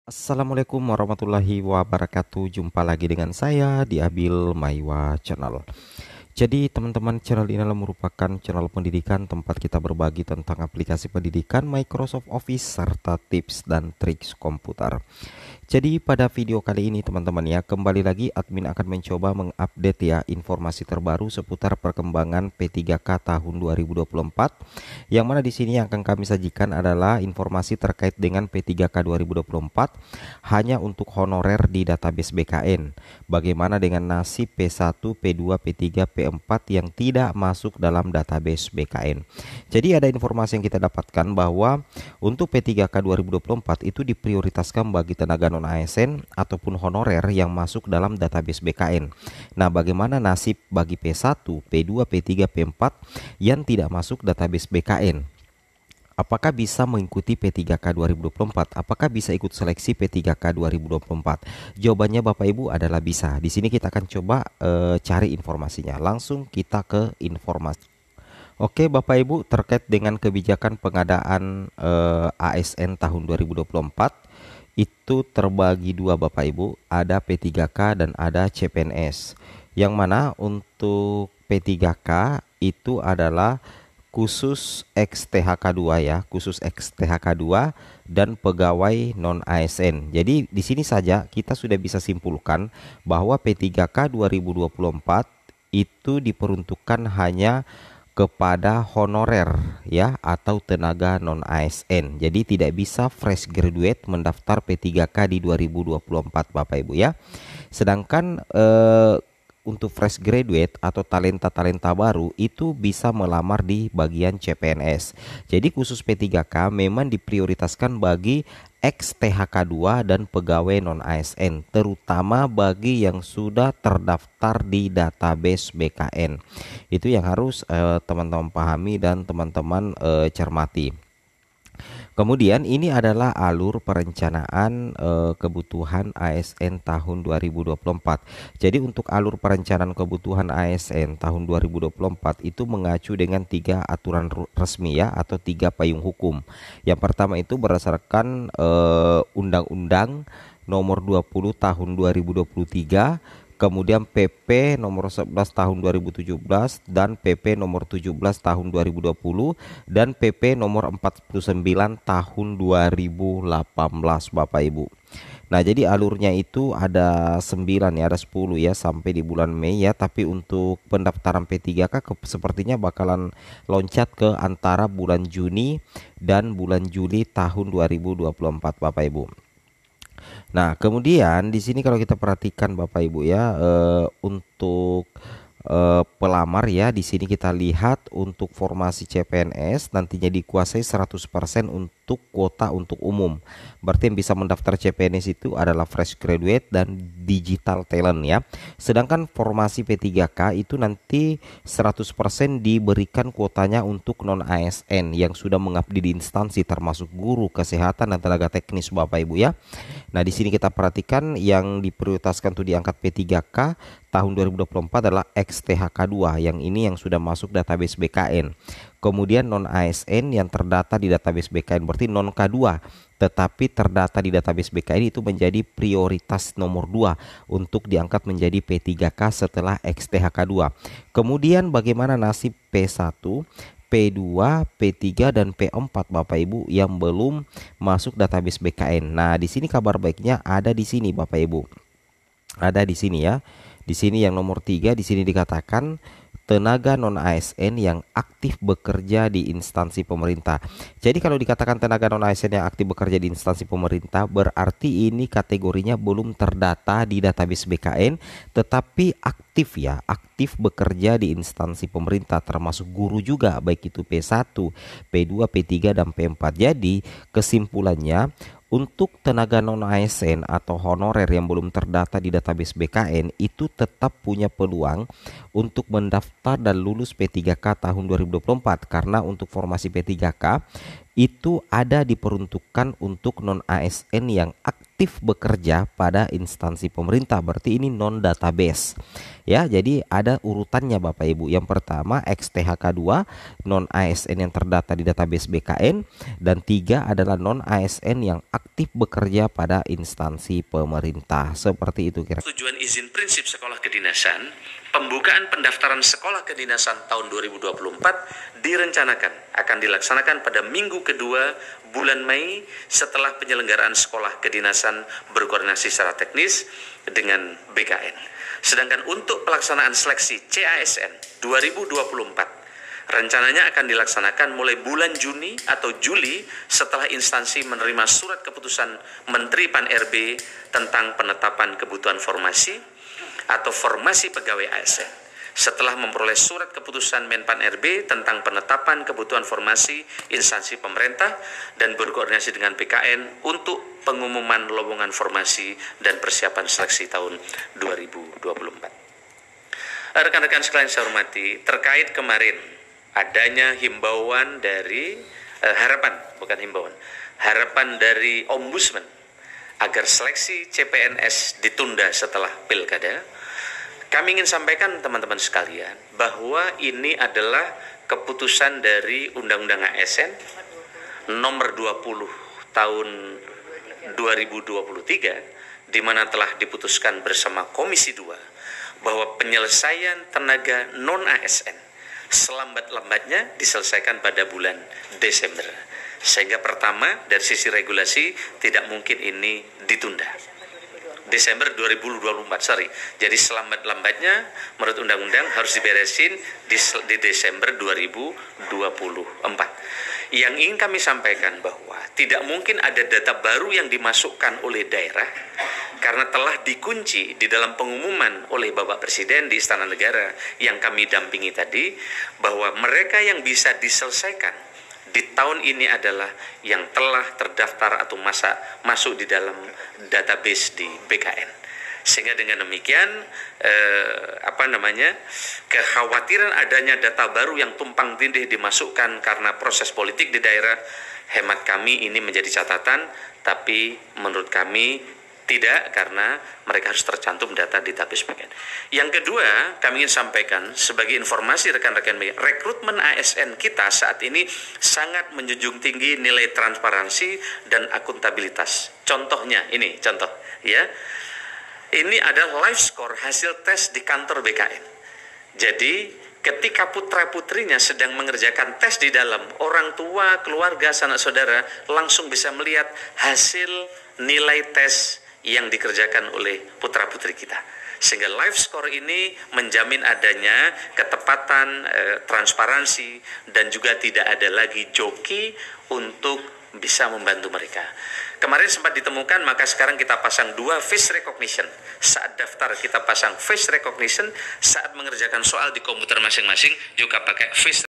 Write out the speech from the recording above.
Assalamualaikum warahmatullahi wabarakatuh. Jumpa lagi dengan saya di Abil Maiwa Channel. Jadi teman-teman, channel ini adalah merupakan channel pendidikan tempat kita berbagi tentang aplikasi pendidikan Microsoft Office serta tips dan triks komputer. Jadi pada video kali ini teman-teman ya, kembali lagi admin akan mencoba mengupdate ya informasi terbaru seputar perkembangan P3K tahun 2024. Yang mana di sini yang akan kami sajikan adalah informasi terkait dengan P3K 2024 hanya untuk honorer di database BKN. Bagaimana dengan nasib P1, P2, P3, P4 yang tidak masuk dalam database BKN. Jadi ada informasi yang kita dapatkan bahwa untuk P3K 2024 itu diprioritaskan bagi tenaga non-ASN ataupun honorer yang masuk dalam database BKN. Nah, bagaimana nasib bagi P1, P2, P3, P4 yang tidak masuk database BKN? Apakah bisa mengikuti P3K 2024? Apakah bisa ikut seleksi P3K 2024? Jawabannya Bapak Ibu adalah bisa. Di sini kita akan coba cari informasinya. Langsung kita ke informasi. Oke Bapak Ibu, terkait dengan kebijakan pengadaan ASN tahun 2024 itu terbagi dua Bapak Ibu, ada P3K dan ada CPNS. Yang mana untuk P3K itu adalah khusus XTHK2 ya, khusus XTHK2 dan pegawai non ASN. Jadi di sini saja kita sudah bisa simpulkan bahwa P3K 2024 itu diperuntukkan hanya kepada honorer ya atau tenaga non ASN. Jadi tidak bisa fresh graduate mendaftar P3K di 2024 Bapak Ibu ya. Sedangkan untuk fresh graduate atau talenta-talenta baru itu bisa melamar di bagian CPNS. Jadi khusus P3K memang diprioritaskan bagi ex-THK2 dan pegawai non-ASN, terutama bagi yang sudah terdaftar di database BKN. Itu yang harus teman-teman pahami dan teman-teman cermati. Kemudian ini adalah alur perencanaan kebutuhan ASN tahun 2024. Jadi untuk alur perencanaan kebutuhan ASN tahun 2024 itu mengacu dengan tiga aturan resmi ya atau tiga payung hukum. Yang pertama itu berdasarkan Undang-Undang Nomor 20 Tahun 2023. Kemudian PP nomor 11 tahun 2017 dan PP nomor 17 tahun 2020 dan PP nomor 49 tahun 2018 Bapak Ibu. Nah, jadi alurnya itu ada 9 ya, ada 10 ya sampai di bulan Mei ya, tapi untuk pendaftaran P3K sepertinya bakalan loncat ke antara bulan Juni dan bulan Juli tahun 2024 Bapak Ibu. Nah, kemudian di sini kalau kita perhatikan Bapak Ibu ya, untuk pelamar ya, di sini kita lihat untuk formasi CPNS nantinya dikuasai 100% untuk kuota untuk umum. Berarti yang bisa mendaftar CPNS itu adalah fresh graduate dan digital talent ya. Sedangkan formasi P3K itu nanti 100% diberikan kuotanya untuk non ASN yang sudah mengabdi di instansi termasuk guru, kesehatan dan tenaga teknis Bapak Ibu ya. Nah, di sini kita perhatikan yang diprioritaskan untuk diangkat P3K tahun 2024 adalah XTHK2 yang ini yang sudah masuk database BKN. Kemudian non ASN yang terdata di database BKN berarti non K2 tetapi terdata di database BKN itu menjadi prioritas nomor 2 untuk diangkat menjadi P3K setelah XTHK2. Kemudian bagaimana nasib P1, P2, P3 dan P4 Bapak Ibu yang belum masuk database BKN. Nah, di sini kabar baiknya ada di sini Bapak Ibu. Ada di sini ya. Di sini yang nomor 3 di sini dikatakan tenaga non ASN yang aktif bekerja di instansi pemerintah. Jadi kalau dikatakan tenaga non ASN yang aktif bekerja di instansi pemerintah berarti ini kategorinya belum terdata di database BKN tetapi aktif ya, aktif bekerja di instansi pemerintah termasuk guru juga baik itu P1, P2, P3 dan P4. Jadi kesimpulannya untuk tenaga non ASN atau honorer yang belum terdata di database BKN itu tetap punya peluang untuk mendaftar dan lulus P3K tahun 2024 karena untuk formasi P3K itu ada diperuntukkan untuk non ASN yang aktif aktif bekerja pada instansi pemerintah. Berarti ini non database. Ya, jadi ada urutannya Bapak Ibu. Yang pertama XTHK2 non ASN yang terdata di database BKN, dan 3 adalah non ASN yang aktif bekerja pada instansi pemerintah. Seperti itu kira. Tujuan izin prinsip sekolah kedinasan, pembukaan pendaftaran sekolah kedinasan tahun 2024 direncanakan akan dilaksanakan pada minggu kedua bulan Mei setelah penyelenggaraan sekolah kedinasan berkoordinasi secara teknis dengan BKN. Sedangkan untuk pelaksanaan seleksi CASN 2024 rencananya akan dilaksanakan mulai bulan Juni atau Juli setelah instansi menerima surat keputusan Menteri Pan-RB tentang penetapan kebutuhan formasi atau formasi pegawai ASN. Setelah memperoleh surat keputusan Menpan-RB tentang penetapan kebutuhan formasi instansi pemerintah dan berkoordinasi dengan PKN untuk pengumuman lowongan formasi dan persiapan seleksi tahun 2024. Rekan-rekan sekalian saya hormati, terkait kemarin adanya himbauan dari harapan dari Ombudsman agar seleksi CPNS ditunda setelah pilkada. Kami ingin sampaikan teman-teman sekalian bahwa ini adalah keputusan dari Undang-Undang ASN nomor 20 tahun 2023 di mana telah diputuskan bersama Komisi 2 bahwa penyelesaian tenaga non-ASN selambat-lambatnya diselesaikan pada bulan Desember. Sehingga pertama dari sisi regulasi tidak mungkin ini ditunda. Desember 2024, Jadi selambat-lambatnya menurut undang-undang harus diberesin di Desember 2024. Yang ingin kami sampaikan bahwa tidak mungkin ada data baru yang dimasukkan oleh daerah karena telah dikunci di dalam pengumuman oleh Bapak Presiden di Istana Negara yang kami dampingi tadi, bahwa mereka yang bisa diselesaikan di tahun ini adalah yang telah terdaftar atau masuk di dalam database di BKN. Sehingga dengan demikian kekhawatiran adanya data baru yang tumpang tindih dimasukkan karena proses politik di daerah, hemat kami ini menjadi catatan, tapi menurut kami tidak, karena mereka harus tercantum data di database BKN. Yang kedua, kami ingin sampaikan sebagai informasi rekan-rekan media, rekrutmen ASN kita saat ini sangat menjunjung tinggi nilai transparansi dan akuntabilitas. Contohnya, ini contoh ya. Ini adalah live score hasil tes di kantor BKN. Jadi, ketika putra-putrinya sedang mengerjakan tes di dalam, orang tua, keluarga, sanak saudara langsung bisa melihat hasil nilai tes yang dikerjakan oleh putra-putri kita. Sehingga live score ini menjamin adanya ketepatan, transparansi, dan juga tidak ada lagi joki untuk bisa membantu mereka. Kemarin sempat ditemukan, maka sekarang kita pasang 2 face recognition. Saat daftar kita pasang face recognition, saat mengerjakan soal di komputer masing-masing juga pakai face